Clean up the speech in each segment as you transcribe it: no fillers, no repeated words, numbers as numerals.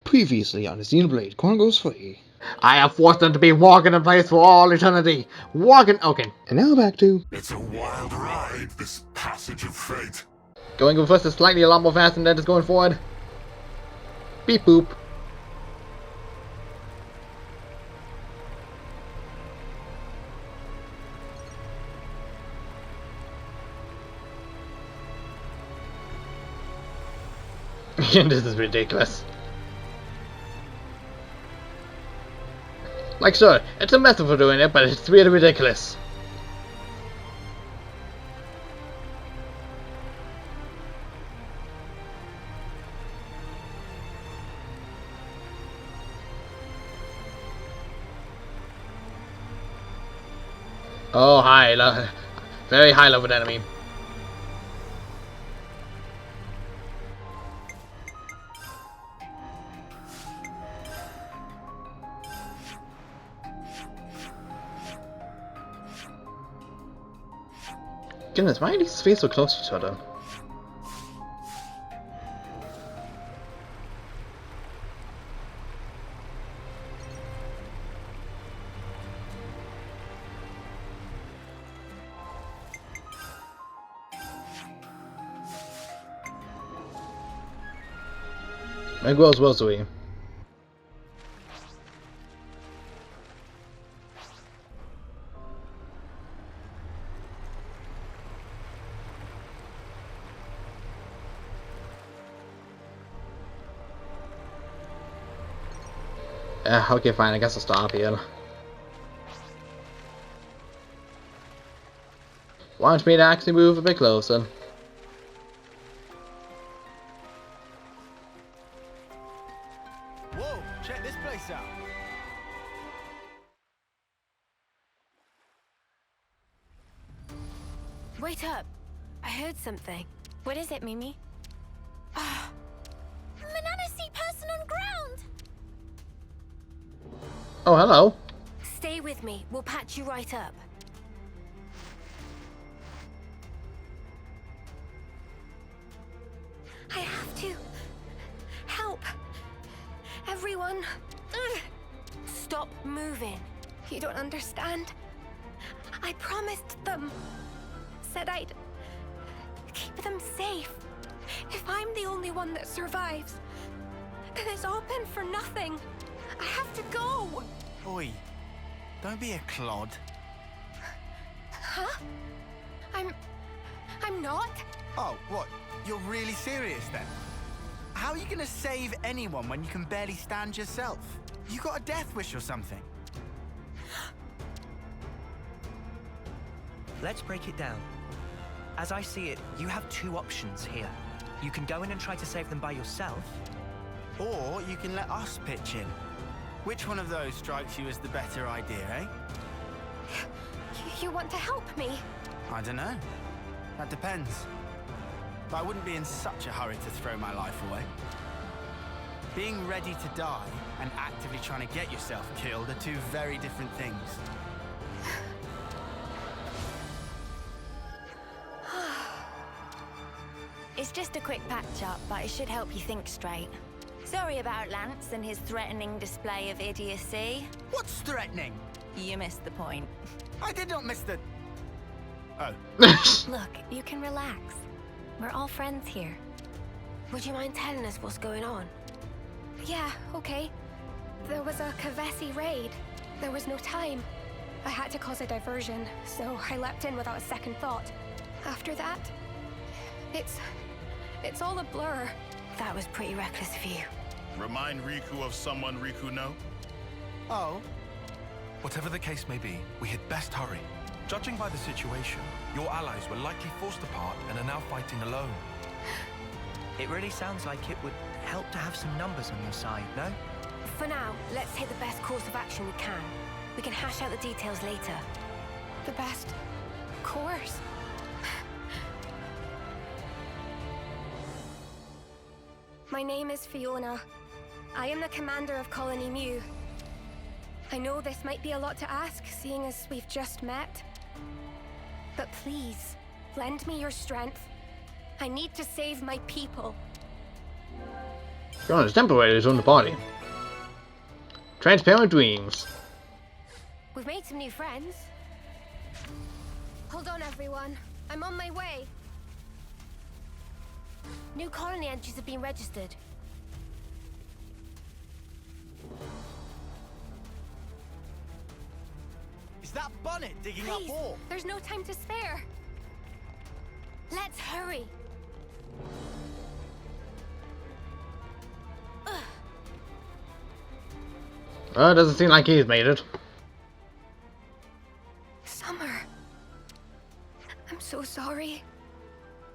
Previously on Xenoblade Chronicles 3. I have forced them to be walking in place for all eternity. Walking. Okay. And now back to... It's a wild ride, this passage of fate. Going reverse is slightly a lot more fast than that is going forward. Beep boop. This is ridiculous. Like, sure, it's a method for doing it, but it's really ridiculous. Oh, very high level enemy. Goodness, why are these spheres so close to each other? May go as well, Zoe. Okay, fine, I guess I'll stop here. Want me to actually move a bit closer? Whoa, check this place out. Wait up. I heard something. What is it, Mimi? Ah, Manana see person on ground! Oh, hello. Stay with me. We'll patch you right up. I have to help everyone. Ugh. Stop moving. You don't understand. I promised them. Said I'd keep them safe. If I'm the only one that survives, then it's all been for nothing. I have to go. Oi, don't be a clod. Huh? I'm not. Oh, what? You're really serious then? How are you gonna save anyone when you can barely stand yourself? You got a death wish or something? Let's break it down. As I see it, you have two options here. You can go in and try to save them by yourself. Or you can let us pitch in. Which one of those strikes you as the better idea, eh? You want to help me? I don't know. That depends. But I wouldn't be in such a hurry to throw my life away. Being ready to die and actively trying to get yourself killed are two very different things. It's just a quick patch-up, but it should help you think straight. Sorry about Lance and his threatening display of idiocy. What's threatening? You missed the point. I did not miss the... Oh. Look, you can relax. We're all friends here. Would you mind telling us what's going on? Yeah, okay. There was a Kavesi raid. There was no time. I had to cause a diversion, so I leapt in without a second thought. After that, it's all a blur. That was pretty reckless of you. Remind Riku of someone Riku know? Oh? Whatever the case may be, we had best hurry. Judging by the situation, your allies were likely forced apart and are now fighting alone. It really sounds like it would help to have some numbers on your side, no? For now, let's take the best course of action we can. We can hash out the details later. The best course? My name is Fiona. I am the commander of Colony Mu. I know this might be a lot to ask, seeing as we've just met. But please, lend me your strength. I need to save my people. Fiona's temporary is on the body. Transparent dreams. We've made some new friends. Hold on, everyone. I'm on my way. New colony entries have been registered. Is that Bonnet digging up Please, ore? there's no time to spare. Let's hurry. It doesn't seem like he's made it. Summer. I'm so sorry.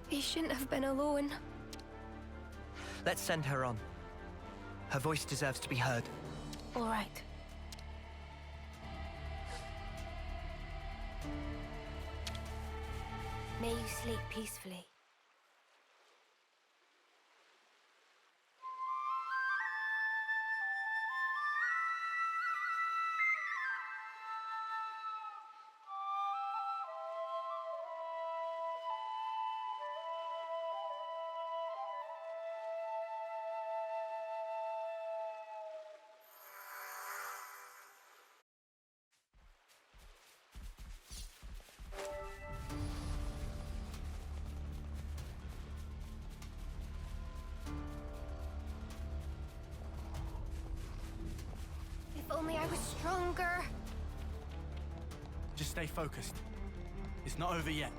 He shouldn't have been alone. Let's send her on. Her voice deserves to be heard. All right. May you sleep peacefully. If only I was stronger. Just stay focused. It's not over yet.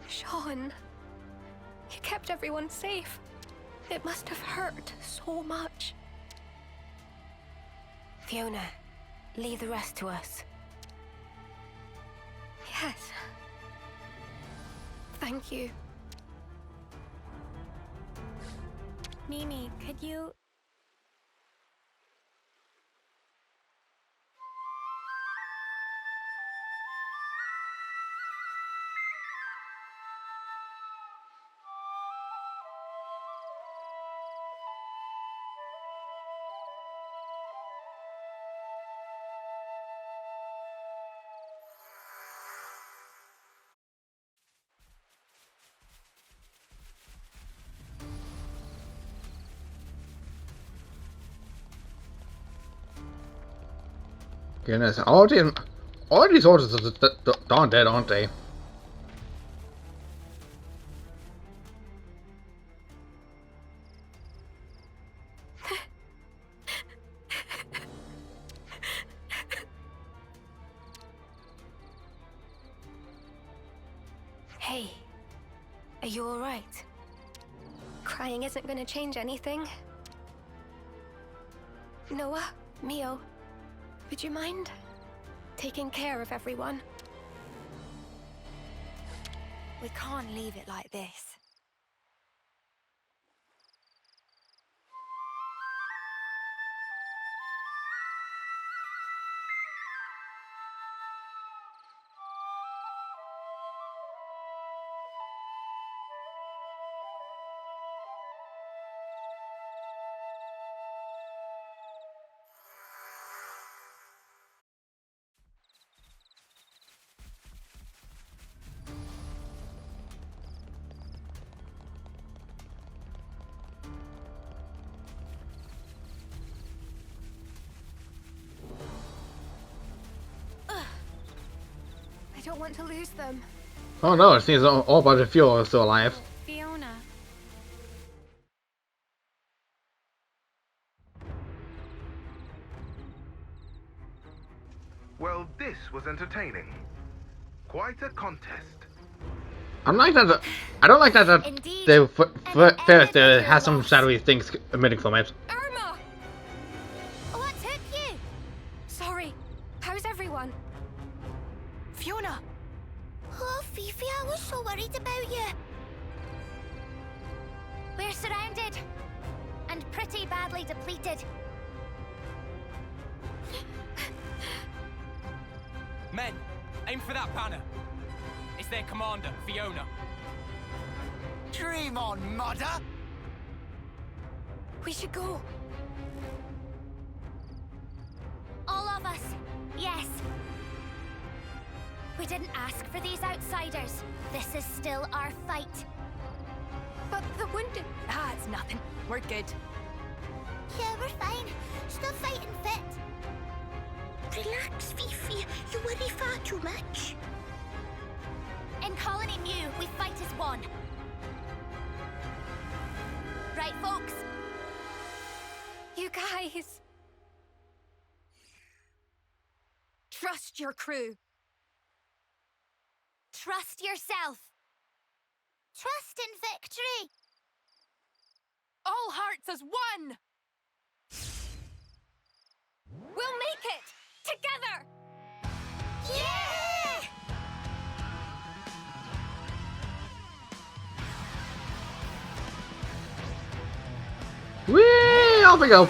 Sean, you kept everyone safe. It must have hurt so much. Fiona, leave the rest to us. Yes. Thank you. Mimi, could you... Goodness, all these soldiers are darn dead, aren't they? Hey, are you all right? Crying isn't gonna change anything. Noah, Mio, would you mind taking care of everyone? We can't leave it like this. I don't want to lose them. Oh no, it seems all but the fuel are still alive. Fiona. Well, this was entertaining. Quite a contest. I don't like that Indeed. the first has some shadowy things emitting from it. Irma! What took you? Sorry. How's everyone? Fiona! Oh, Fifi, I was so worried about you. We're surrounded. And pretty badly depleted. Men, aim for that banner. It's their commander, Fiona. Dream on, mother! We should go. All of us. Yes. We didn't ask for these outsiders. This is still our fight. But the wounded... Ah, it's nothing. We're good. Yeah, we're fine. Stop fighting fit. Relax, Fifi. You worry far too much. In Colony Mu, we fight as one. Right, folks? You guys... Trust your crew. Trust yourself. Trust in victory. All hearts as one! We'll make it! Together! Yeah! Whee! Off we go!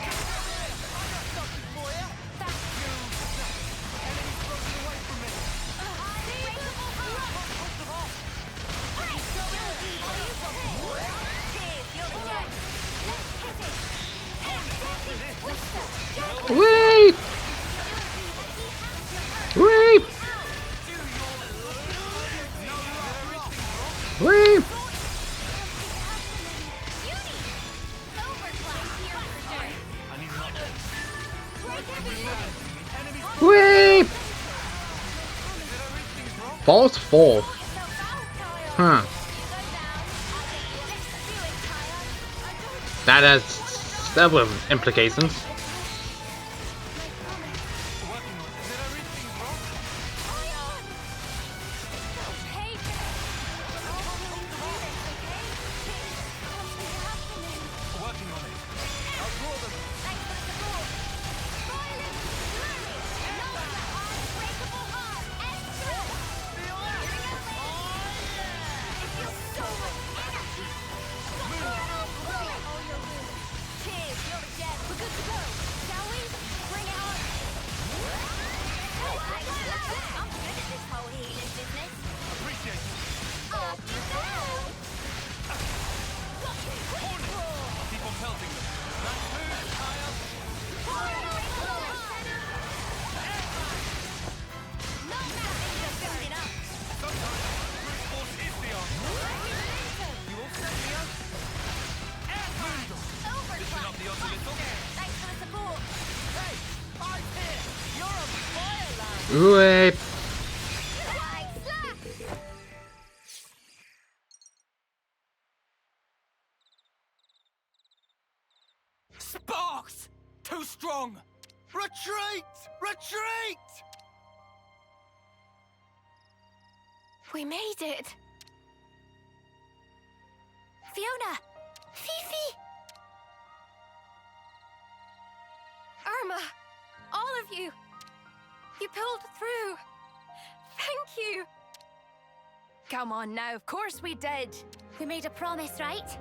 Whee! Whee! Whee! Whee! False fourth. Huh. That has several implications. Wait. Sparks! Too strong! Retreat! Retreat! We made it. Fiona! Fifi! Irma! All of you! You pulled through! Thank you! Come on now, of course we did! We made a promise, right?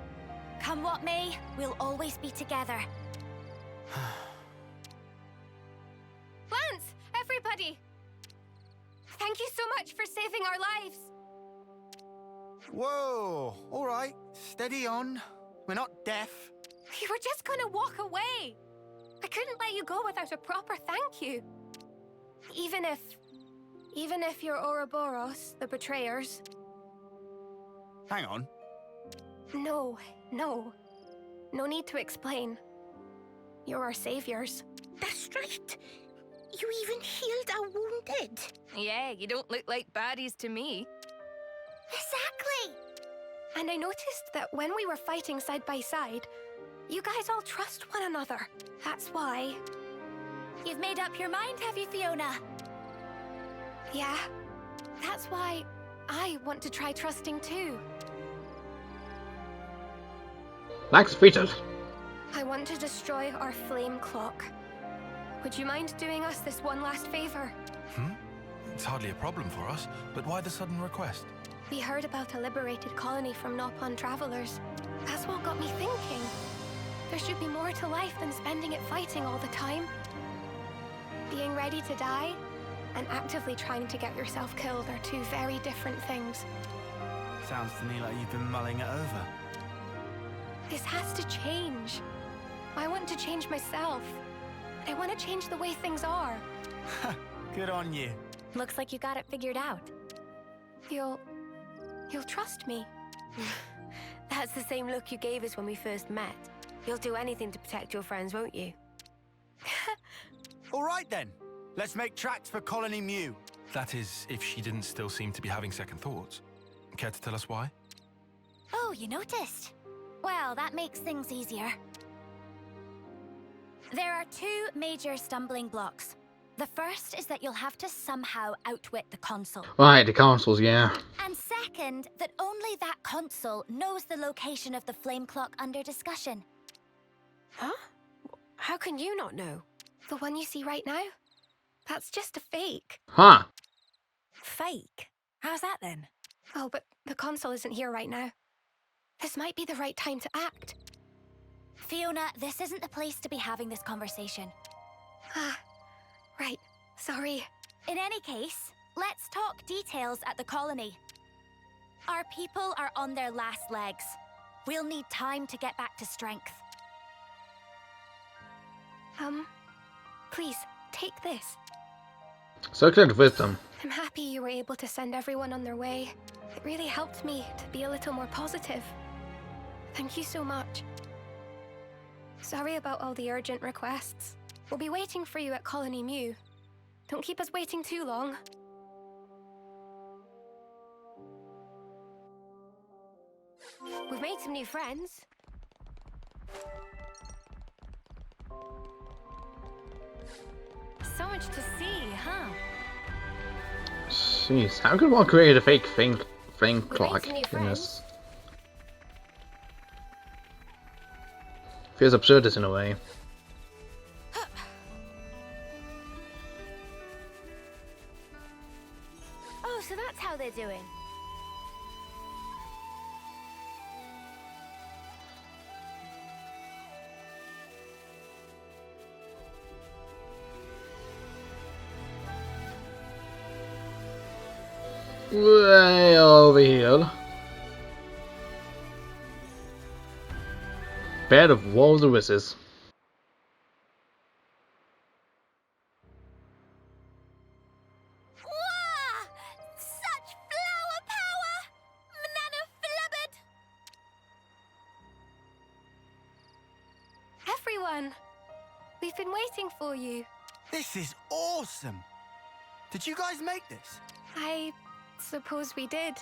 Come what may, we'll always be together. Lance! Everybody! Thank you so much for saving our lives! Whoa! All right, steady on. We're not deaf. We were just gonna walk away! I couldn't let you go without a proper thank you. Even if you're Ouroboros, the betrayers. Hang on. No. No need to explain. You're our saviors. That's right. You even healed our wounded. Yeah, you don't look like baddies to me. Exactly. And I noticed that when we were fighting side by side, you guys all trust one another. That's why... You've made up your mind, have you, Fiona? Yeah. That's why I want to try trusting too. Max featured. I want to destroy our flame clock. Would you mind doing us this one last favor? It's hardly a problem for us, but why the sudden request? We heard about a liberated colony from Nopon travelers. That's what got me thinking. There should be more to life than spending it fighting all the time. Being ready to die and actively trying to get yourself killed are two very different things. Sounds to me like you've been mulling it over. This has to change. I want to change myself. I want to change the way things are. Good on you. Looks like you got it figured out. You'll trust me. That's the same look you gave us when we first met. You'll do anything to protect your friends, won't you? All right then. Let's make tracks for Colony Mew. That is, if she didn't still seem to be having second thoughts. Care to tell us why? Oh, you noticed? Well, that makes things easier. There are two major stumbling blocks. The first is that you'll have to somehow outwit the console. Right, the consoles, yeah. And second, that only that console knows the location of the flame clock under discussion. Huh? How can you not know? The one you see right now? That's just a fake. Huh. Fake? How's that then? Oh, but the console isn't here right now. This might be the right time to act. Fiona, this isn't the place to be having this conversation. Ah, right. Sorry. In any case, let's talk details at the colony. Our people are on their last legs. We'll need time to get back to strength. Please, take this. Circular wisdom. I'm happy you were able to send everyone on their way. It really helped me to be a little more positive. Thank you so much. Sorry about all the urgent requests. We'll be waiting for you at Colony Mew. Don't keep us waiting too long. We've made some new friends. So much to see, huh? Jeez, how could one create a fake flame clock? some new Goodness. Feels absurdist in a way. Oh, so that's how they're doing. Way over here. Bed of Wolves and Wishes. Wah! Such flower power! Manana flubbard! Everyone! We've been waiting for you. This is awesome. Did you guys make this? I suppose we did.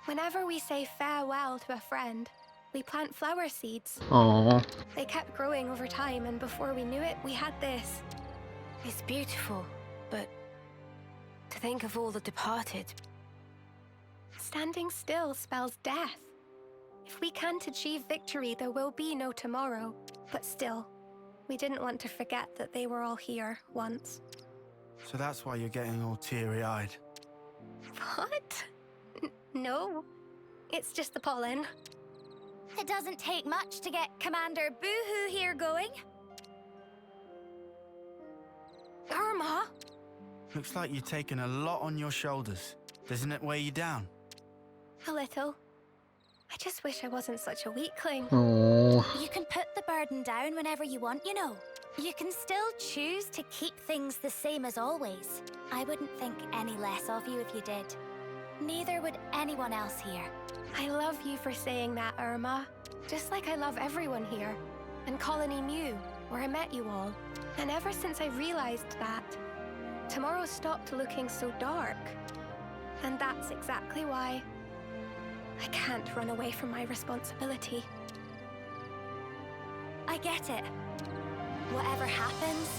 Whenever we say farewell to a friend, we plant flower seeds. Aww. They kept growing over time, and before we knew it, we had this. It's beautiful, but to think of all the departed. Standing still spells death. If we can't achieve victory, there will be no tomorrow. But still, we didn't want to forget that they were all here once. So that's why you're getting all teary-eyed. What? No. It's just the pollen. It doesn't take much to get Commander Boohoo here going. Irma! Looks like you're taking a lot on your shoulders. Doesn't it weigh you down? A little. I just wish I wasn't such a weakling. Aww. You can put the burden down whenever you want, you know. You can still choose to keep things the same as always. I wouldn't think any less of you if you did. Neither would anyone else here. I love you for saying that, Irma. Just like I love everyone here. And Colony Mew, where I met you all. And ever since I realized that, tomorrow stopped looking so dark. And that's exactly why I can't run away from my responsibility. I get it. Whatever happens,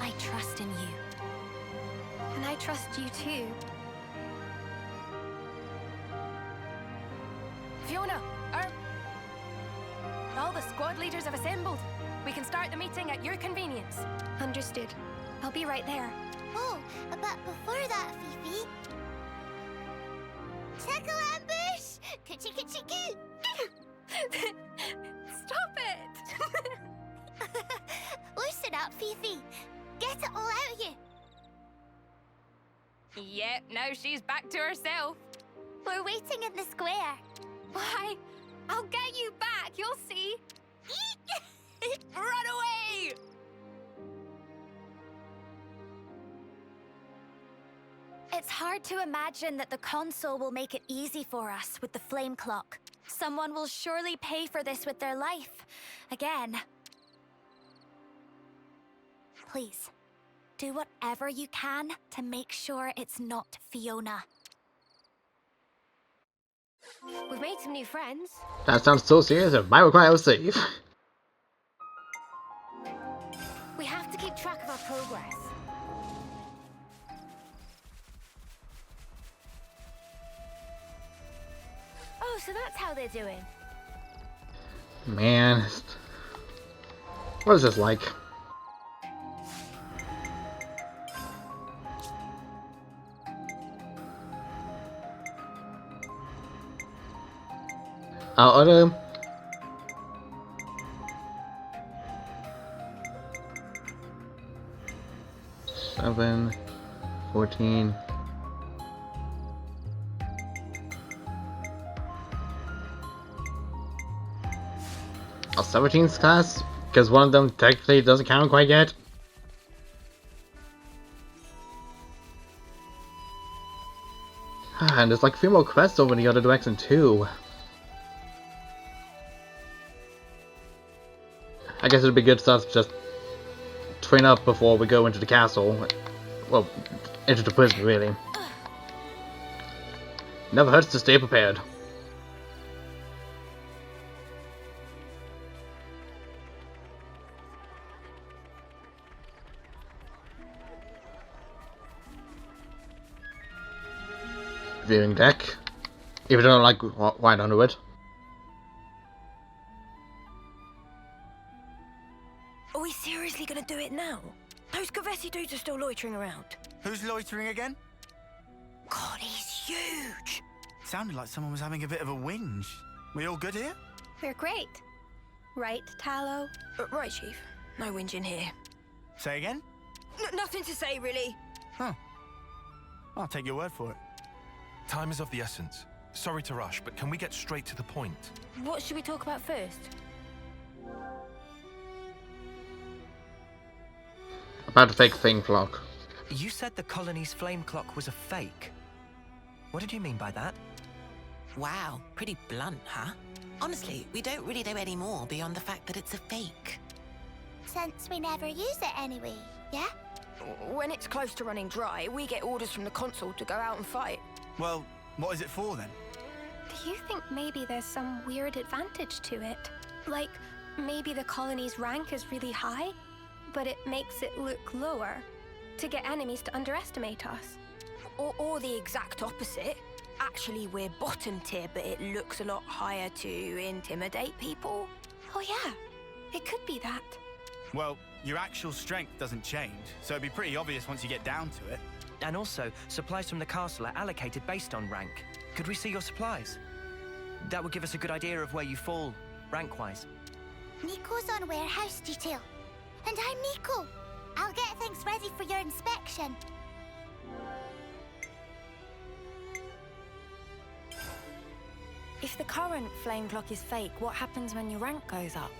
I trust in you. And I trust you too. Fiona, all the squad leaders have assembled. We can start the meeting at your convenience. Understood. I'll be right there. Oh, but before that, Fifi. Tickle ambush! Coochie coochie coo! Stop it! Loosen up, Fifi. Get it all out of you. Yep, now she's back to herself. We're waiting in the square. Why? I'll get you back, you'll see. Run away! It's hard to imagine that the console will make it easy for us with the flame clock. Someone will surely pay for this with their life. Again. Please, do whatever you can to make sure it's not Fiona. We've made some new friends. That sounds so serious, it might require a save. We have to keep track of our progress. Oh, so that's how they're doing. Man, what is this like? Other 7, 14. A 17th class? Because one of them technically doesn't count quite yet. And there's like a few more quests over in the other direction too. I guess it'd be good to just train up before we go into the castle. Well, into the prison, really. Never hurts to stay prepared. Viewing deck. If you don't like right under it. Are we seriously gonna do it now? Those Kavesi dudes are still loitering around. Who's loitering again? God, he's huge. Sounded like someone was having a bit of a whinge. We all good here? We're great. Right, Tallow? Right, Chief. No whinging here. Say again? Nothing to say, really. Huh. I'll take your word for it. Time is of the essence. Sorry to rush, but can we get straight to the point? What should we talk about first? About the fake flame clock. You said the colony's flame clock was a fake. What did you mean by that? Wow, pretty blunt, huh? Honestly, we don't really know any more beyond the fact that it's a fake. Since we never use it anyway, yeah? When it's close to running dry, we get orders from the consul to go out and fight. Well, what is it for then? Do you think maybe there's some weird advantage to it? Like, maybe the colony's rank is really high, but it makes it look lower to get enemies to underestimate us? Or the exact opposite. Actually, we're bottom tier, but it looks a lot higher to intimidate people. Oh yeah, it could be that. Well, your actual strength doesn't change, so it'd be pretty obvious once you get down to it. And also, supplies from the castle are allocated based on rank. Could we see your supplies? That would give us a good idea of where you fall, rank-wise. Nico's on warehouse detail. And I'm Nico. I'll get things ready for your inspection. If the current flame clock is fake, what happens when your rank goes up?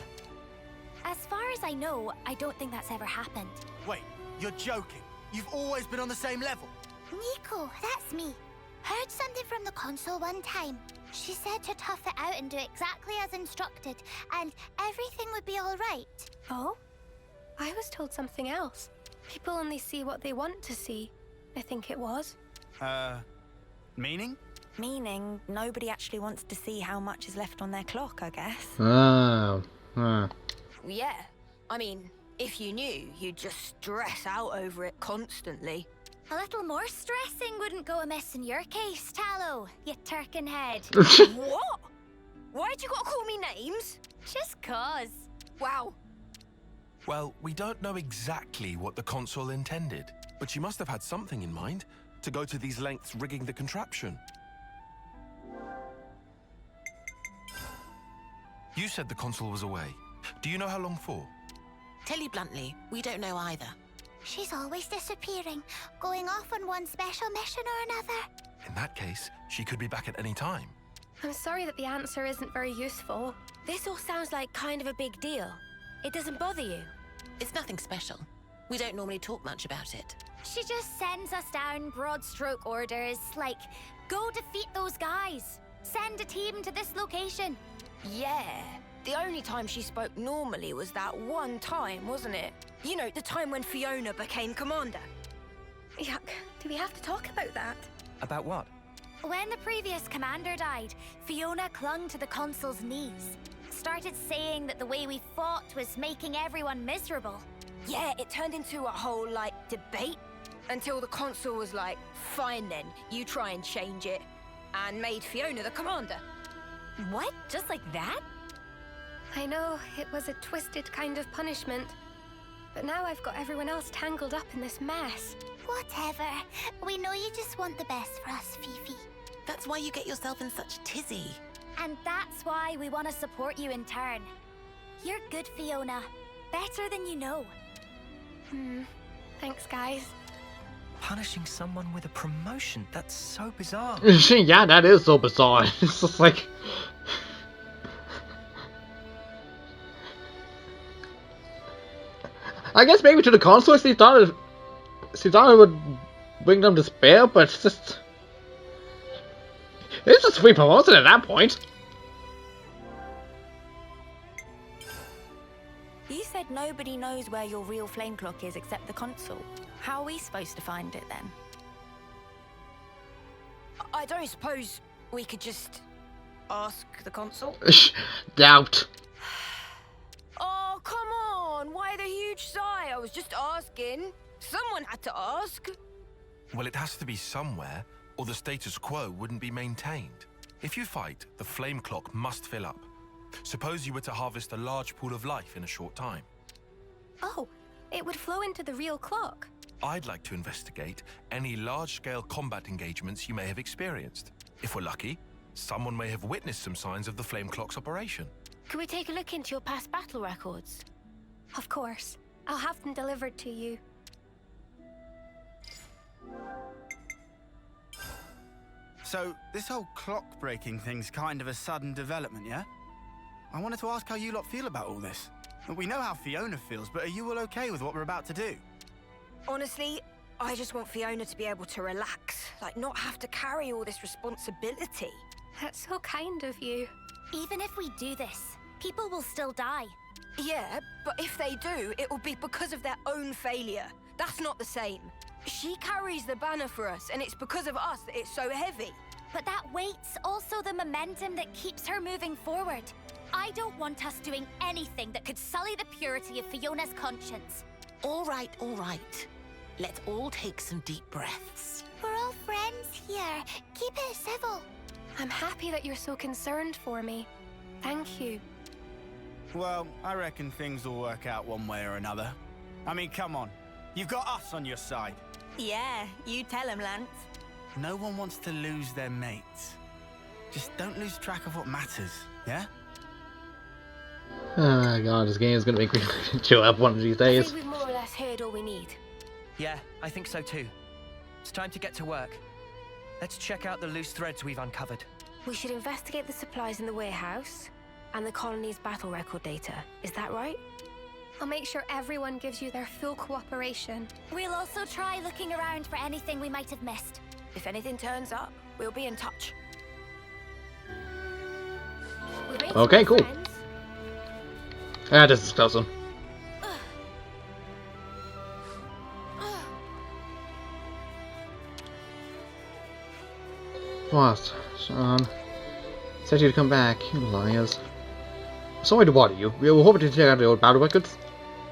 As far as I know, I don't think that's ever happened. Wait, you're joking? You've always been on the same level? Nico, that's me. Heard something from the console one time. She said to tough it out and do exactly as instructed, and everything would be all right. Oh? I was told something else. People only see what they want to see, I think it was. Meaning? Meaning, nobody actually wants to see how much is left on their clock, I guess. Oh. Yeah. I mean, if you knew, you'd just stress out over it constantly. A little more stressing wouldn't go amiss in your case, Tallow, you turkin head. What? Why'd you gotta call me names? Just cause. Wow. Well, we don't know exactly what the consul intended, but she must have had something in mind to go to these lengths rigging the contraption. You said the consul was away. Do you know how long for? Tell you bluntly, we don't know either. She's always disappearing, going off on one special mission or another. In that case, she could be back at any time. I'm sorry that the answer isn't very useful. This all sounds like kind of a big deal. It doesn't bother you? It's nothing special. We don't normally talk much about it. She just sends us down broad stroke orders, like, go defeat those guys. Send a team to this location. Yeah. The only time she spoke normally was that one time, wasn't it? You know, the time when Fiona became commander. Yuck. Do we have to talk about that? About what? When the previous commander died, Fiona clung to the consul's knees. Started saying that the way we fought was making everyone miserable. Yeah, it turned into a whole, like, debate. Until the consul was like, fine then, you try and change it. And made Fiona the commander. What? Just like that? I know, it was a twisted kind of punishment. But now I've got everyone else tangled up in this mess. Whatever. We know you just want the best for us, Fifi. That's why you get yourself in such tizzy. And that's why we want to support you in turn. You're good, Fiona. Better than you know. Thanks, guys. Punishing someone with a promotion? That's so bizarre. Yeah, that is so bizarre. It's just like... I guess maybe to the consoles she thought it would bring them despair, but it's just... It's just free promotion at that point. You said nobody knows where your real flame clock is except the consul. How are we supposed to find it then? I don't suppose we could just ask the consul? Doubt. Oh, come on! Why the huge sigh? I was just asking. Someone had to ask. Well, it has to be somewhere, or the status quo wouldn't be maintained. If you fight, the flame clock must fill up. Suppose you were to harvest a large pool of life in a short time. Oh, it would flow into the real clock. I'd like to investigate any large-scale combat engagements you may have experienced. If we're lucky, someone may have witnessed some signs of the flame clock's operation. Could we take a look into your past battle records? Of course. I'll have them delivered to you. So, this whole clock-breaking thing's kind of a sudden development, yeah? I wanted to ask how you lot feel about all this. We know how Fiona feels, but are you all okay with what we're about to do? Honestly, I just want Fiona to be able to relax, like not have to carry all this responsibility. That's so kind of you. Even if we do this, people will still die. Yeah, but if they do, it will be because of their own failure. That's not the same. She carries the banner for us, and it's because of us that it's so heavy. But that weight's also the momentum that keeps her moving forward. I don't want us doing anything that could sully the purity of Fiona's conscience. All right, all right. Let's all take some deep breaths. We're all friends here. Keep it civil. I'm happy that you're so concerned for me. Thank you. Well, I reckon things will work out one way or another. I mean, come on. You've got us on your side. Yeah, you tell him, Lance. No one wants to lose their mates. Just don't lose track of what matters, yeah? Oh my god, this game is gonna make me chill up one of these I days. think we've more or less heard all we need. Yeah, I think so too. It's time to get to work. Let's check out the loose threads we've uncovered. We should investigate the supplies in the warehouse and the colony's battle record data. Is that right? I'll make sure everyone gives you their full cooperation. We'll also try looking around for anything we might have missed. If anything turns up, we'll be in touch. We've made Okay, some cool. friends. Ah, this is close one. What? Said you'd come back, you liars. Sorry to bother you. We were hoping to check out the old battle records.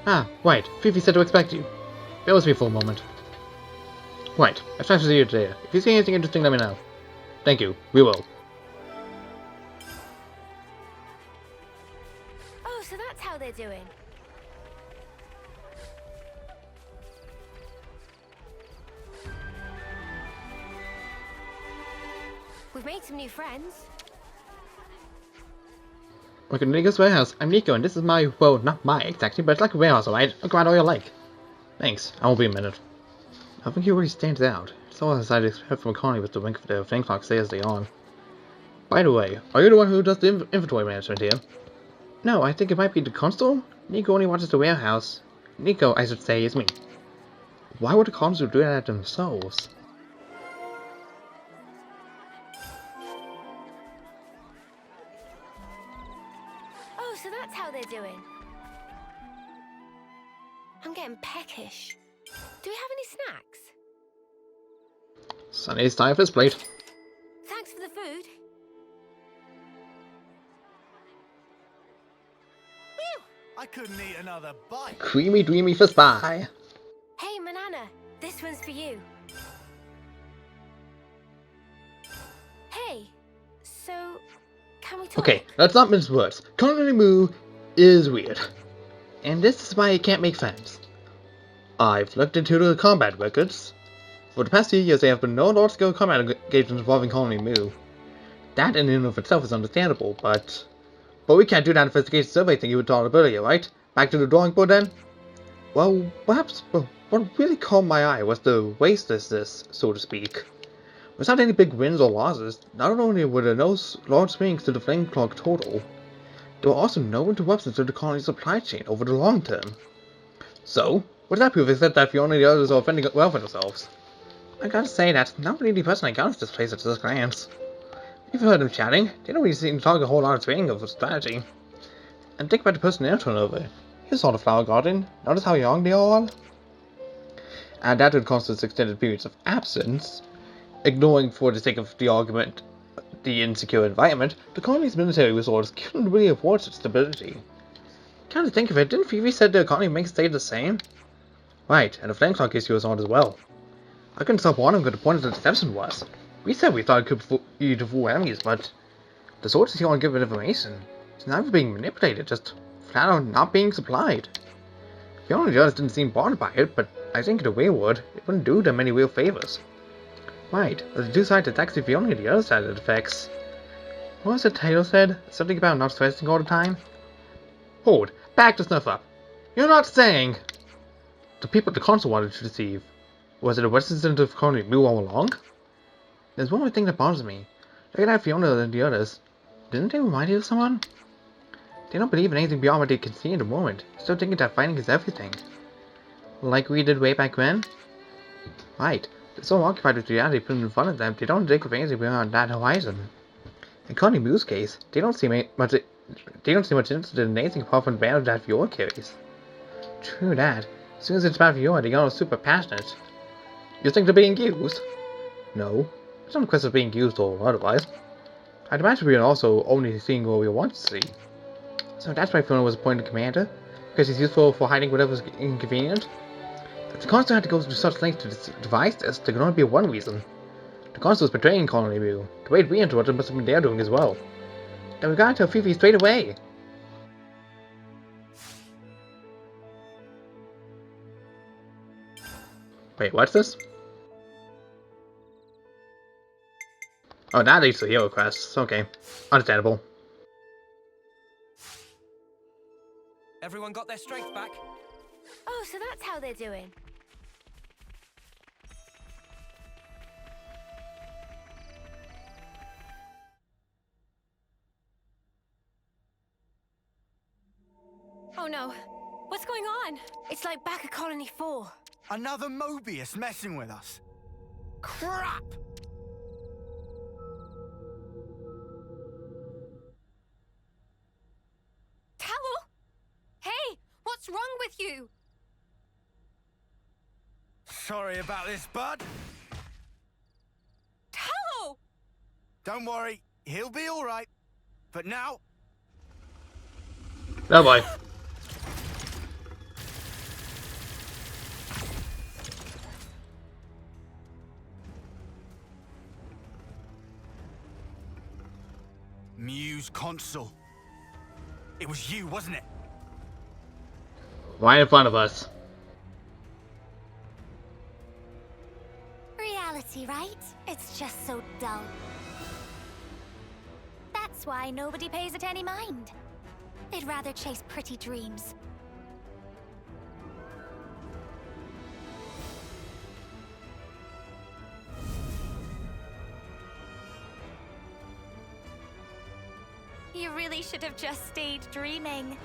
Ah, right. Fifi said to expect you. Bear with me for a moment. Right. I've tried to see you today. If you see anything interesting, let me know. Thank you. We will. Oh, so that's how they're doing. We've made some new friends. Welcome to Nico's warehouse. I'm Nico, and this is my, well, not my exactly, but it's like a warehouse, alright? I'll grab all you like. Thanks. I won't be a minute. I think he really stands out. It's Someone decided to head from a colony with the wink of their flame clock stay as they on. By the way, are you the one who does the inventory management here? No, I think it might be the consul? Nico only watches the warehouse. Nico, I should say, is me. Why would the consul do that themselves? Oh, so that's how they're doing. I'm getting peckish. Do we have any snacks? Sunday's time for his plate. Thanks for the food. Whew! I couldn't eat another bite. Creamy dreamy for spy. Hey, Manana, this one's for you. Hey, so can we talk? Okay, let's not mince words. Colony Moo is weird. And this is why it can't make friends. I've looked into the combat records. For the past few years, there have been no large-scale combat engagements involving Colony Moo. That in and of itself is understandable, but we can't do that investigation survey thing you were talking about earlier, right? Back to the drawing board then? Well, perhaps what really caught my eye was the wastelessness, so to speak. Without any big wins or losses, not only were there no large swings to the flame clock total, there were also no interruptions to the colony's supply chain over the long term. So, what does that prove except that Fiona and the others are offending well for themselves? I gotta say that not really the person I got this place at first glance. You've heard them chatting, they don't really seem to talk a whole lot of training of strategy. And think about the personnel turnover. You saw the flower garden, notice how young they all are? Add that to the constant extended periods of absence, ignoring for the sake of the argument the insecure environment, the colony's military resources couldn't really afford such stability. Come to think of it, didn't Phoebe said the economy may stay the same? Right, and the flame clock issue was on as well. I couldn't stop wondering what the point of the deception was. We said we thought it could be to fool enemies, but the sources here aren't giving information. It's never being manipulated, just flat out not being supplied. Fiona and the others didn't seem bothered by it, but I think in a way it wouldn't do them any real favors. Right, but the two sides it's actually Fiona and the other side that affects. What was it Taylor said? Something about not stressing all the time? Hold, back the stuff up. You're not saying the people the consul wanted to deceive. Was it a resident of Colony Moo all along? There's one more thing that bothers me. Look at that Fiona and the others. Didn't they remind you of someone? They don't believe in anything beyond what they can see in the moment, still thinking that fighting is everything. Like we did way back when? Right, they're so occupied with reality put in front of them, they don't think of anything beyond that horizon. In Colony Moo's case, they don't seem much interested in anything apart from the band that Fiona carries. True that. As soon as it's about Fiona, they are super passionate. You think they're being used? No. It's not a question of being used or otherwise. I'd imagine we are also only seeing what we want to see. So that's why Fiona was appointed commander, because he's useful for hiding whatever's inconvenient. If the consul had to go to such lengths to devise this, there could only be one reason. The consul is betraying Colony Moo. The way we interrupted must have been their doing as well. Then we gotta tell Fifi straight away. Wait, what's this? Oh, that leads to hero quests. Okay. Understandable. Everyone got their strength back? Oh, so that's how they're doing. Oh no. What's going on? It's like back at Colony 4. Another Mobius messing with us. Crap! Tallow? Hey, what's wrong with you? Sorry about this, bud. Tallow! Don't worry, he'll be all right. But now... Oh boy. Muse Consul. It was you, wasn't it? Right in front of us. Reality, right? It's just so dull. That's why nobody pays it any mind. They'd rather chase pretty dreams. You really should have just stayed dreaming.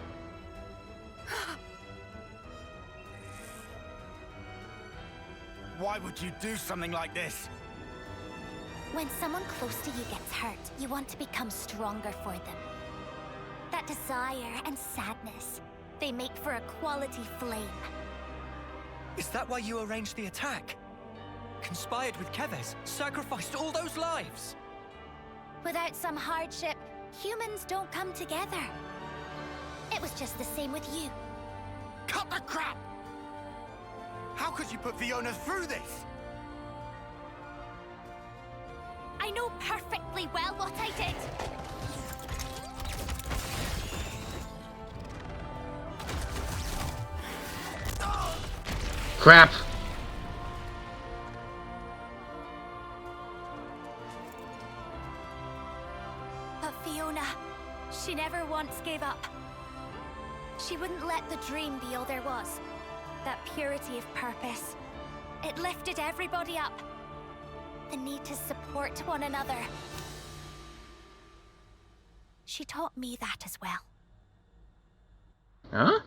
Why would you do something like this? When someone close to you gets hurt, you want to become stronger for them. That desire and sadness, they make for a quality flame. Is that why you arranged the attack? Conspired with Keves, sacrificed all those lives? Without some hardship, humans don't come together. It was just the same with you. Cut the crap! How could you put Fiona through this? I know perfectly well what I did. Crap! But Fiona, she never once gave up. She wouldn't let the dream be all there was. That purity of purpose. It lifted everybody up. The need to support one another. She taught me that as well. Huh?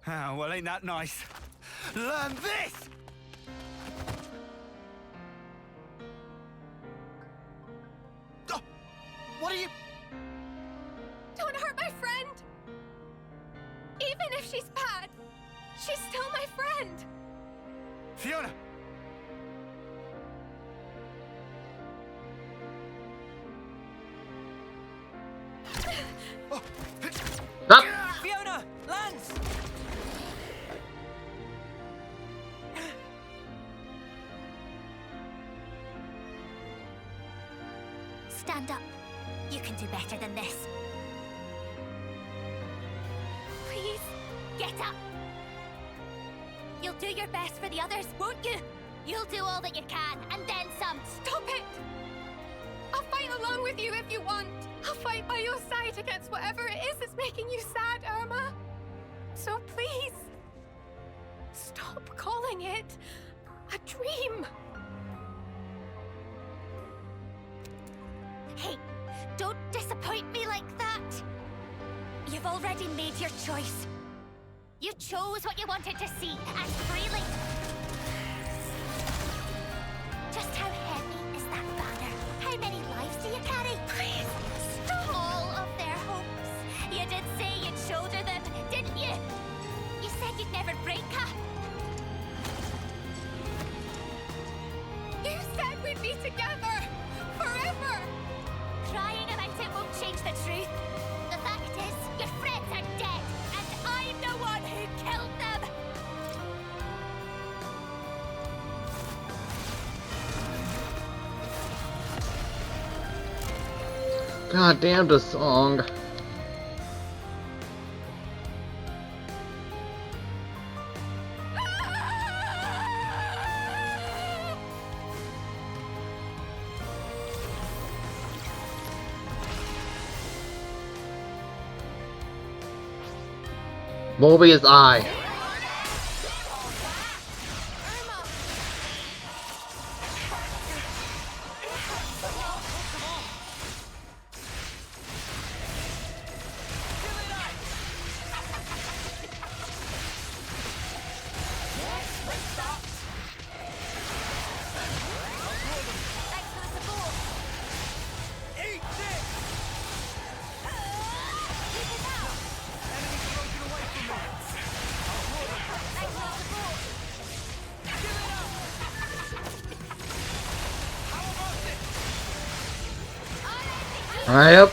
Oh, well, ain't that nice? Learn this! Oh, what are you... Don't hurt my friend! Even if she's bad, she's still my friend! Fiona! Stop! Fiona! Lance! Stand up. You can do better than this. Please, get up. You'll do your best for the others, won't you? You'll do all that you can, and then some. Stop it! I'll fight along with you if you want. I'll fight by your side against whatever it is that's making you sad, Irma. So please, stop calling it a dream. Hey, don't disappoint me like that. You've already made your choice. You chose what you wanted to see, and freely. Just how heavy is that banner? How many lives do you carry? Please, stop. All of their hopes. You did say you'd shoulder them, didn't you? You said you'd never break her. You said we'd be together forever. Crying about it won't change the truth. The fact is, your friends are dead, and I'm the one who killed them. God damn the song. Mobius Eye. Alright, up.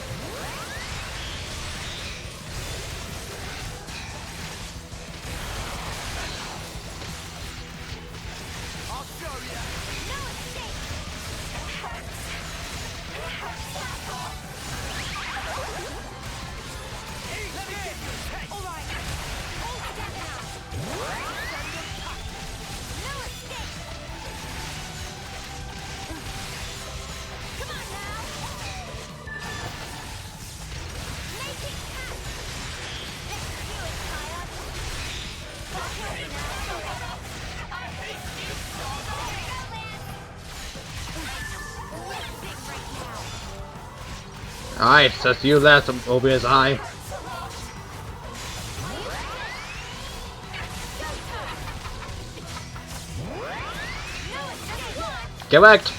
Alright, just use that to open his eye. Get wrecked!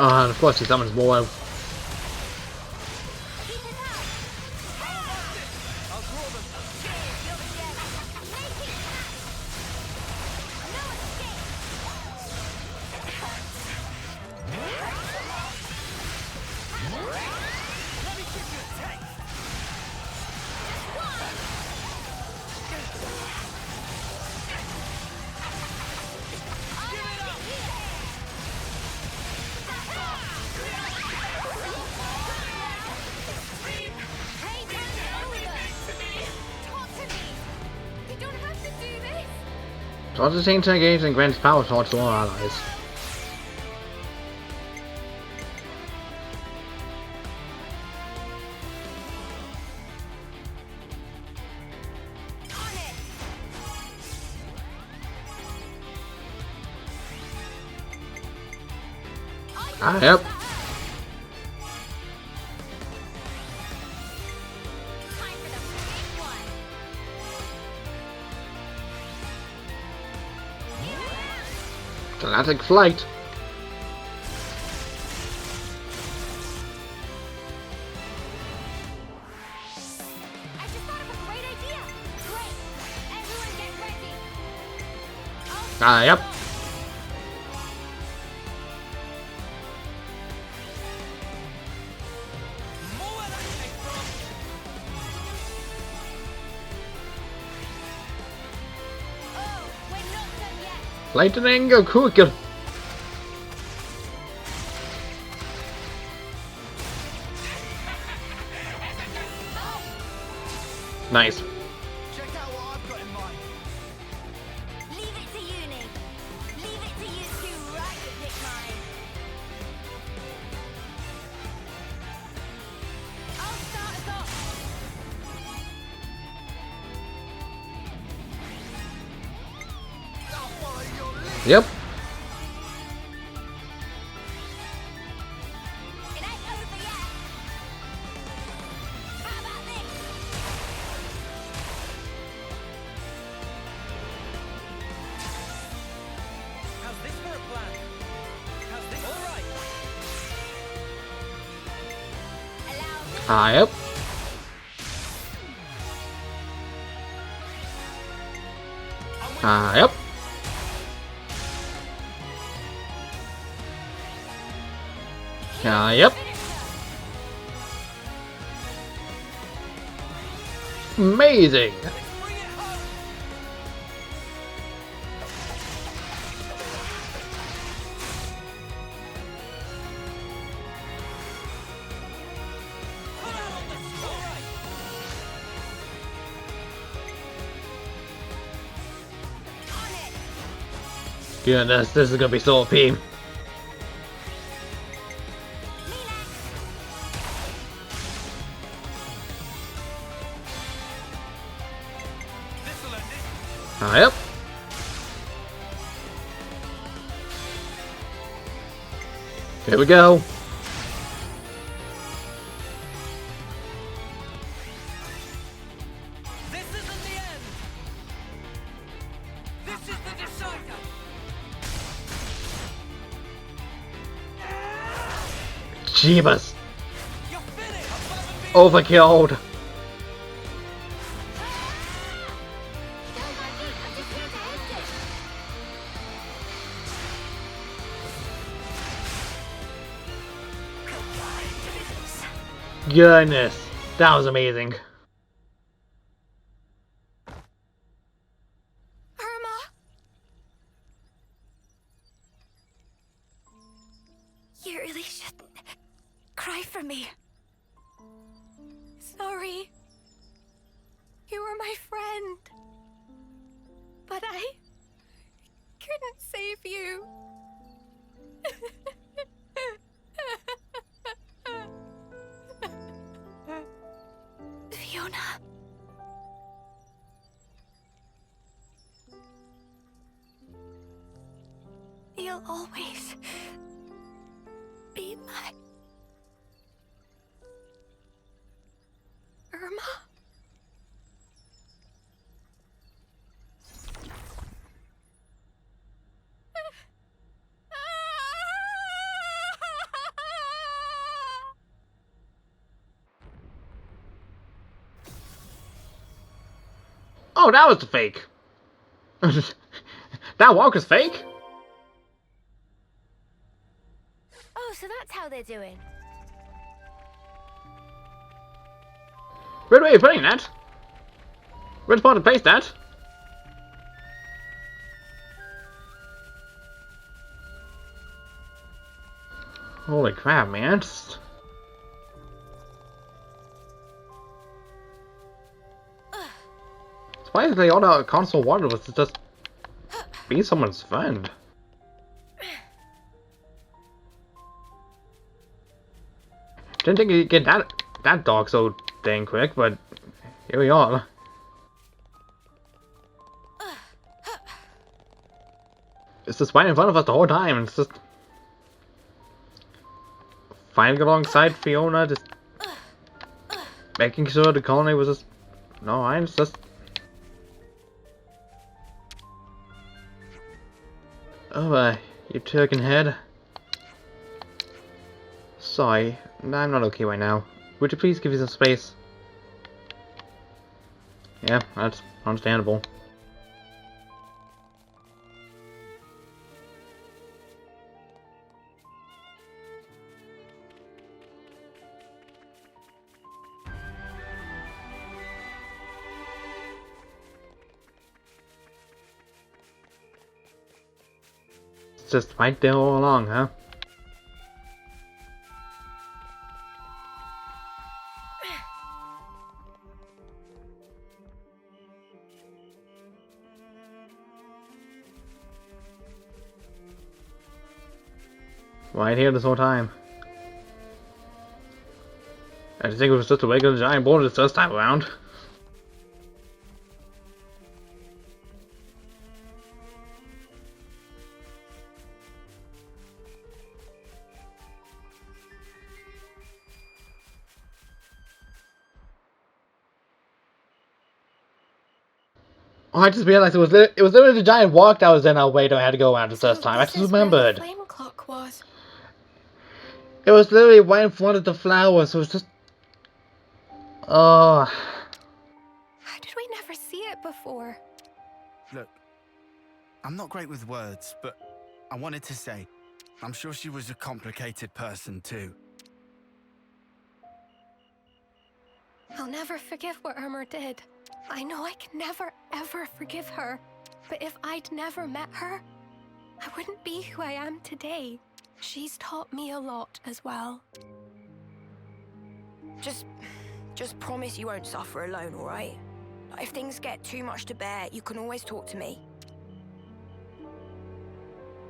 Oh, and of course he summons more. Towards the same time engage and grants power towards all allies. Yep. Galactic flight. Yep. Lightning Kuken. Nice. Check out what I've got in mind. Leave it to uni. Leave it to you two right to pick mine. I'll start us off. I'll follow your lead. Yep. It ain't over yet. How about this? How's this for a plan? How's this? All right. Allow me. Yep. Yep. Yep. Amazing. Bring it home. Put out on this. All right. Goodness, this is gonna be so OP. This'll end it. Yep. Here we go. This isn't the end. This is the decider. Jeebus. You're finished. Above and beyond. Overkilled. Goodness. That was amazing. Irma! You really shouldn't cry for me. Sorry. You were my friend. But I you. Fiona. You'll always be my Irma. Oh, that was fake. That walk is fake? Oh, so that's how they're doing. Where are you putting that? Where's the place that? Holy crap, man. Surprisingly, all the console wanted was to just be someone's friend. Didn't think you'd get that dog so dang quick, but here we are. It's just right in front of us the whole time. It's just fighting alongside Fiona, just making sure the colony was just no, it's just. Oh, you turkey head. Sorry, I'm not okay right now. Would you please give me some space? Yeah, that's understandable. It's just right there all along, huh? Right here this whole time. I think it was just a regular giant boulder this first time around. Oh, I just realized it was literally the giant walk that was in our way that I had to go around the first time. I just remembered. The flame clock was. It was literally right in front of the flowers, so it was just... Oh... How did we never see it before? Look, I'm not great with words, but I wanted to say, I'm sure she was a complicated person too. I'll never forgive what Irma did. I know I can never, ever forgive her. But if I'd never met her, I wouldn't be who I am today. She's taught me a lot as well. Just promise you won't suffer alone, all right? If things get too much to bear, you can always talk to me.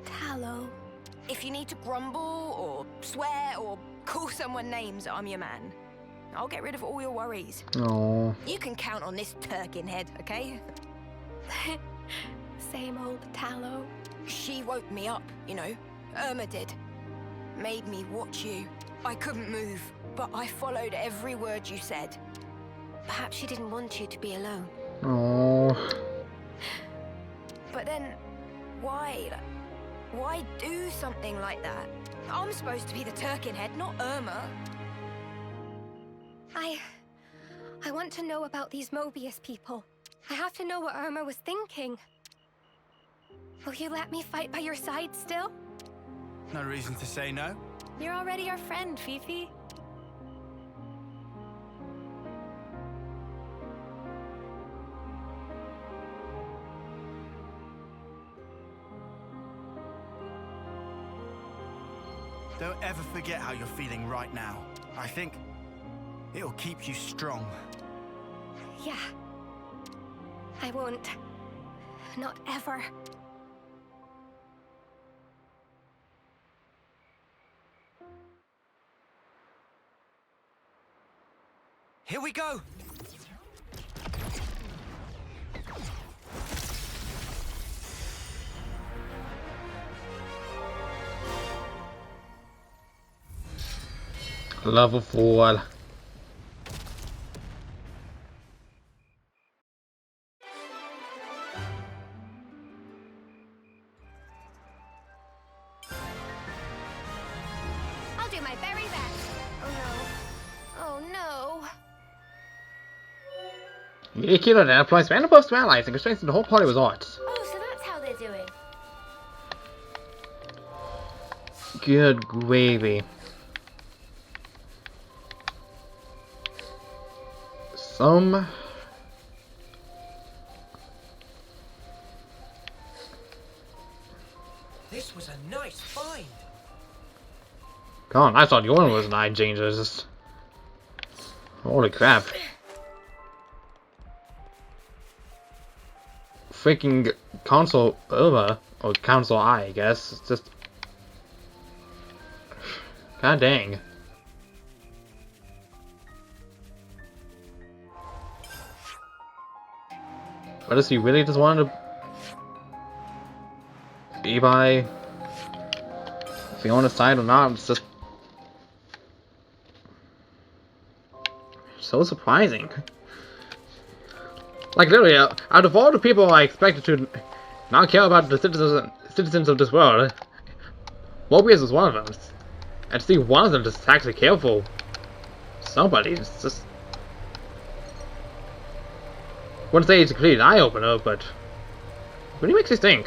Tallow. If you need to grumble or swear or call someone names, I'm your man. I'll get rid of all your worries. Oh. You can count on this turkin head, okay? Same old Tallow. She woke me up, you know. Irma did. Made me watch you. I couldn't move, but I followed every word you said. Perhaps she didn't want you to be alone. Oh. But then, why? Why do something like that? I'm supposed to be the turkin head, not Irma. I want to know about these Mobius people. I have to know what Irma was thinking. Will you let me fight by your side still? No reason to say no. You're already our friend, Fifi. Don't ever forget how you're feeling right now. I think it'll keep you strong. Yeah. I won't. Not ever. Here we go! Level 4. I'll do my very best. Oh no. Oh no. You killed an applies random buffs to allies and constraints the whole party was art. Oh, so that's how they're doing. Good gravy. This was a nice find. Come on, I thought your one was 9 changes. Holy crap. Freaking console over, or console I guess. It's just. God dang. What does he really just want to be by? If he on his side or not, it's just so surprising. Like literally, out of all the people I expected to not care about the citizens of this world, Mobius is one of them. And to see one of them just actually care for somebody, it's just. Wouldn't say it's a complete eye-opener, but really makes you think.